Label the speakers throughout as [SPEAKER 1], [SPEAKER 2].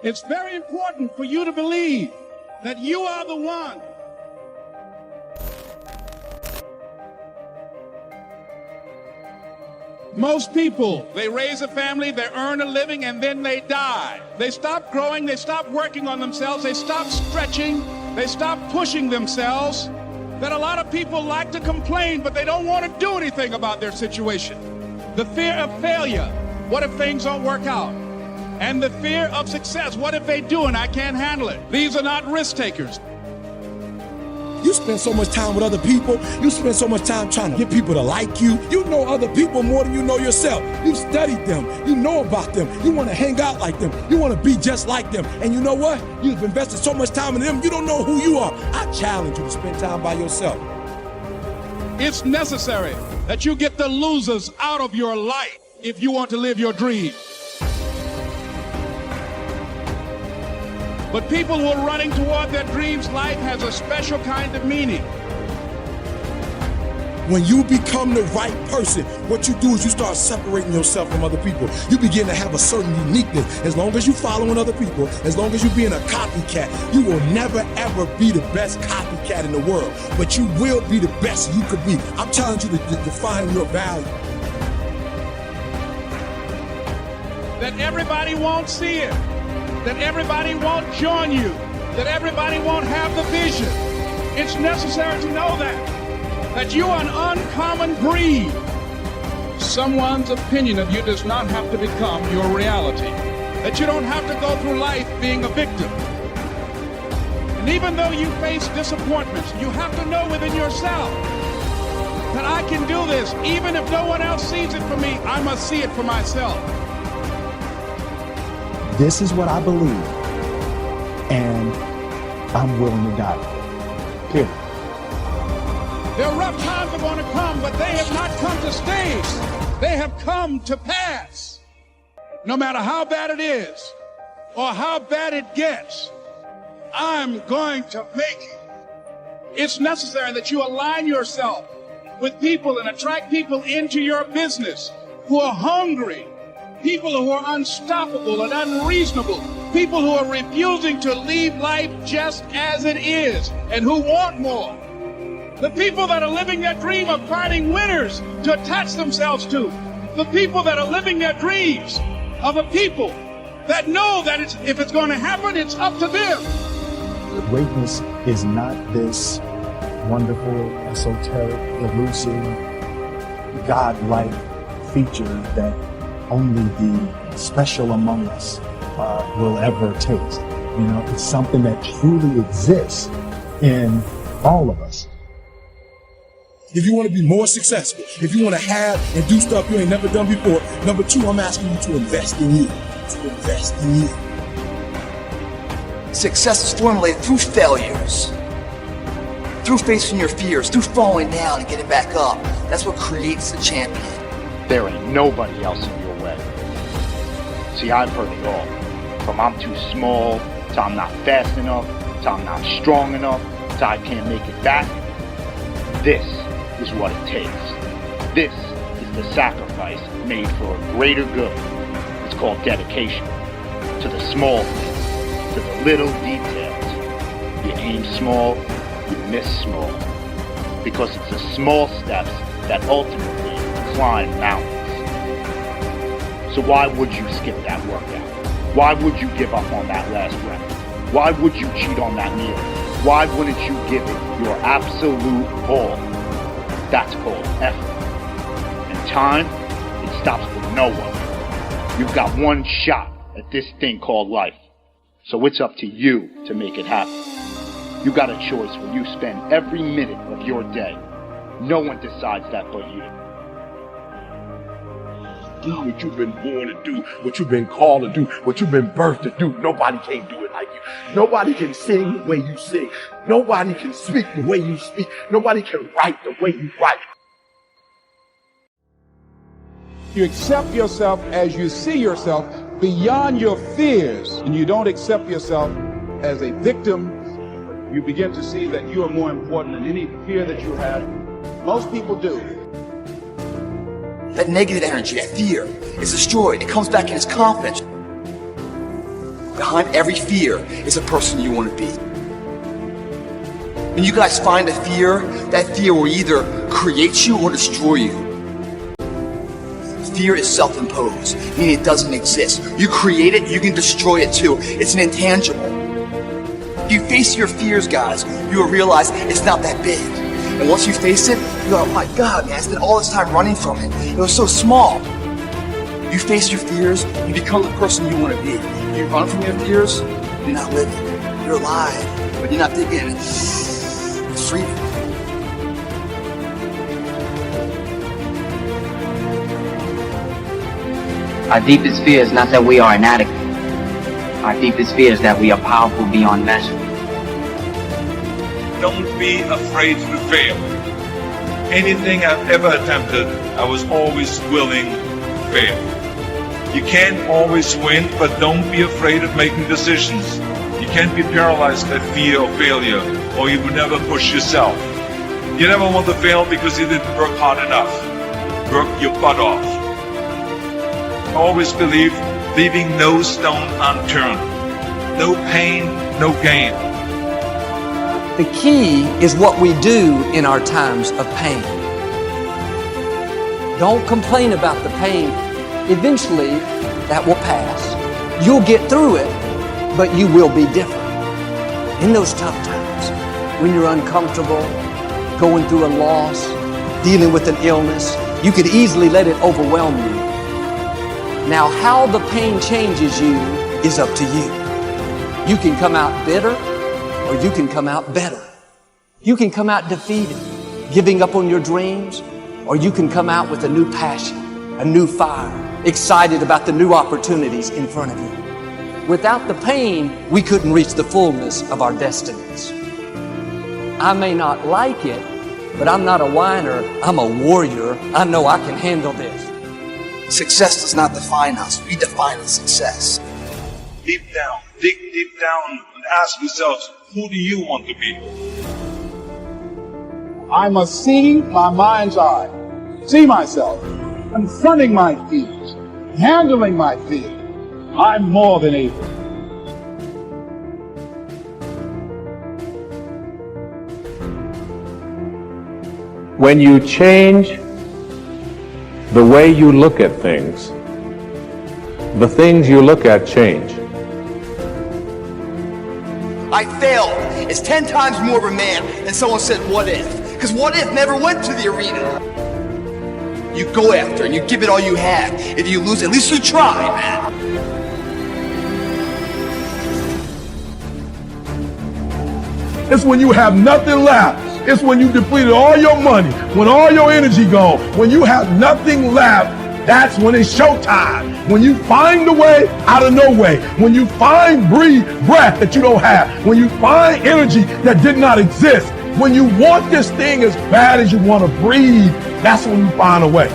[SPEAKER 1] It's very important for you to believe that you are the one. Most people, they raise a family, they earn a living, and then they die. They stop growing, they stop working on themselves, they stop stretching, they stop pushing themselves. That a lot of people like to complain, but they don't want to do anything about their situation. The fear of failure, what if things don't work out? And the fear of success, what if they do and I can't handle it? These are not risk takers.
[SPEAKER 2] You spend so much time with other people. You spend so much time trying to get people to like you. You know other people more than you know yourself. You studied them. You know about them. You want to hang out like them. You want to be just like them. And you know what? You've invested so much time in them, you don't know who you are. I challenge you to spend time by yourself.
[SPEAKER 1] It's necessary that you get the losers out of your life if you want to live your dream. But people who are running toward their dreams, life has a special kind of meaning.
[SPEAKER 2] When you become the right person, what you do is you start separating yourself from other people. You begin to have a certain uniqueness. As long as you're following other people, as long as you're being a copycat, you will never ever be the best copycat in the world. But you will be the best you could be. I'm challenging you to define your value.
[SPEAKER 1] That everybody won't see it. That everybody won't join you, that everybody won't have the vision. It's necessary to know that you are an uncommon breed. Someone's opinion of you does not have to become your reality. That you don't have to go through life being a victim. And even though you face disappointments, you have to know within yourself that I can do this. Even if no one else sees it for me, I must see it for myself.
[SPEAKER 3] This is what I believe, and I'm willing to die. Period.
[SPEAKER 1] Their rough times are going to come, but they have not come to stay. They have come to pass. No matter how bad it is, or how bad it gets, I'm going to make it. It's necessary that you align yourself with people and attract people into your business who are hungry. People who are unstoppable and unreasonable. People who are refusing to leave life just as it is and who want more. The people that are living their dream of finding winners to attach themselves to. The people that are living their dreams of the people that know that if it's going to happen, it's up to them.
[SPEAKER 3] Greatness is not this wonderful, esoteric, elusive, God-like feature that only the special among us will ever taste. You know, it's something that truly exists in all of us.
[SPEAKER 2] If you want to be more successful, if you want to have and do stuff you ain't never done before, number two, I'm asking you to invest in you. To invest in you.
[SPEAKER 4] Success is formulated through failures, through facing your fears, through falling down and getting back up. That's what creates the champion.
[SPEAKER 5] There ain't nobody else in your way. See, I've heard it all. From I'm too small, to I'm not fast enough, to I'm not strong enough, to I can't make it back. This is what it takes. This is the sacrifice made for a greater good. It's called dedication. To the small things, to the little details. You aim small, you miss small. Because it's the small steps that ultimately climb mountains. So why would you skip that workout? Why would you give up on that last rep? Why would you cheat on that meal? Why wouldn't you give it your absolute all? That's called effort. And time, it stops for no one. You've got one shot at this thing called life. So it's up to you to make it happen. You got a choice where you spend every minute of your day. No one decides that but you.
[SPEAKER 6] Do what you've been born to do, what you've been called to do, what you've been birthed to do. Nobody can do it like you. Nobody can sing the way you sing. Nobody can speak the way you speak. Nobody can write the way you write.
[SPEAKER 1] You accept yourself as you see yourself beyond your fears, and you don't accept yourself as a victim. You begin to see that you are more important than any fear that you have. Most people do.
[SPEAKER 4] That negative energy, that fear, is destroyed. It comes back in its confidence. behind every fear is a person you want to be. When you guys find a fear, that fear will either create you or destroy you. Fear is self-imposed, meaning it doesn't exist. You create it, you can destroy it too. It's an intangible. If you face your fears, guys, you will realize it's not that big. And once you face it, you go, oh my God, man, I spent all this time running from it. It was so small. You face your fears, you become the person you want to be. If you run from your fears, you're not living. You're alive, but you're not thinking. It's freedom.
[SPEAKER 7] Our deepest fear is not that we are inadequate. Our deepest fear is that we are powerful beyond measure.
[SPEAKER 8] Don't be afraid to fail. Anything I've ever attempted, I was always willing to fail. You can't always win, but don't be afraid of making decisions. You can't be paralyzed by fear of failure, or you will never push yourself. You never want to fail because you didn't work hard enough. Work your butt off. Always believe, leaving no stone unturned. No pain, no gain.
[SPEAKER 9] The key is what we do in our times of pain. Don't complain about the pain. Eventually, that will pass. You'll get through it, but you will be different. In those tough times, when you're uncomfortable, going through a loss, dealing with an illness, you could easily let it overwhelm you. Now, how the pain changes you is up to you. You can come out bitter, or you can come out better. You can come out defeated, giving up on your dreams, or you can come out with a new passion, a new fire, excited about the new opportunities in front of you. Without the pain, we couldn't reach the fullness of our destinies. I may not like it, but I'm not a whiner, I'm a warrior. I know I can handle this.
[SPEAKER 4] Success does not define us. We define the success.
[SPEAKER 8] Deep down, dig deep down and ask yourselves, who do you want to be?
[SPEAKER 1] I must see my mind's eye, see myself, confronting my fears, handling my fears. I'm more than able.
[SPEAKER 10] When you change the way you look at things, the things you look at change.
[SPEAKER 4] I failed. It's 10 times more of a man than someone said, what if? Because what if never went to the arena. You go after and you give it all you have. If you lose, at least you try, man.
[SPEAKER 6] It's when you have nothing left. It's when you depleted all your money, when all your energy gone, when you have nothing left. That's when it's showtime. When you find a way out of no way. When you find breath that you don't have. When you find energy that did not exist. When you want this thing as bad as you want to breathe, that's when you find a way.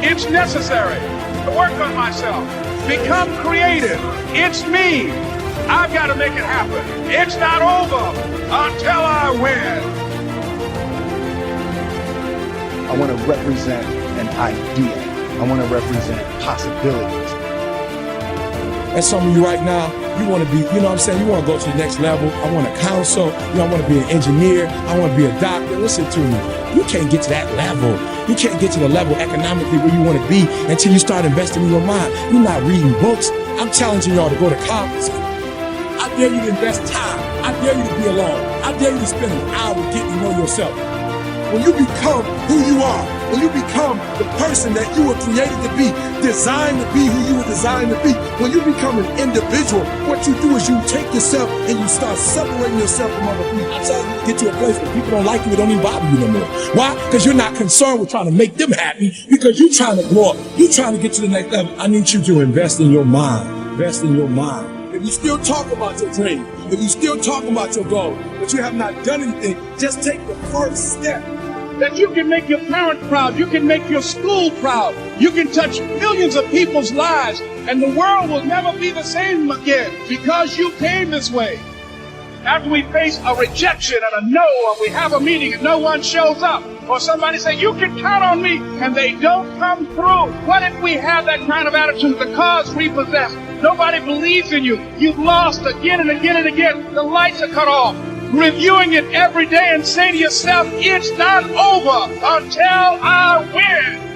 [SPEAKER 1] It's necessary to work on myself, become creative. It's me. I've got to make it happen. It's not over until I win.
[SPEAKER 3] I want to represent an idea. I want to represent possibilities.
[SPEAKER 2] And some of you right now, you want to be, you know what I'm saying? You want to go to the next level. I want to counsel. You know, I want to be an engineer. I want to be a doctor. Listen to me. You can't get to that level. You can't get to the level economically where you want to be until you start investing in your mind. You're not reading books. I'm challenging y'all to go to conferences. I dare you to invest time. I dare you to be alone. I dare you to spend an hour getting to know yourself. When you become who you are, when you become the person that you were created to be, designed to be who you were designed to be, when you become an individual, what you do is you take yourself and you start separating yourself from other people. I'm trying to get to a place where people don't like you, it don't even bother you no more. Why? Because you're not concerned with trying to make them happy, because you're trying to grow up. You're trying to get to the next level. I need you to invest in your mind. Invest in your mind. If you still talk about your dream, if you still talk about your goal, but you have not done anything, just take the first step.
[SPEAKER 1] That you can make your parents proud, you can make your school proud, you can touch millions of people's lives, and the world will never be the same again because you came this way. After we face a rejection and a no, or we have a meeting and no one shows up, Or somebody say, you can count on me, and they don't come through. What if we have that kind of attitude? The cause we possess, nobody believes in you. You've lost again and again and again. The lights are cut off. Reviewing it every day and saying to yourself, it's not over until I win.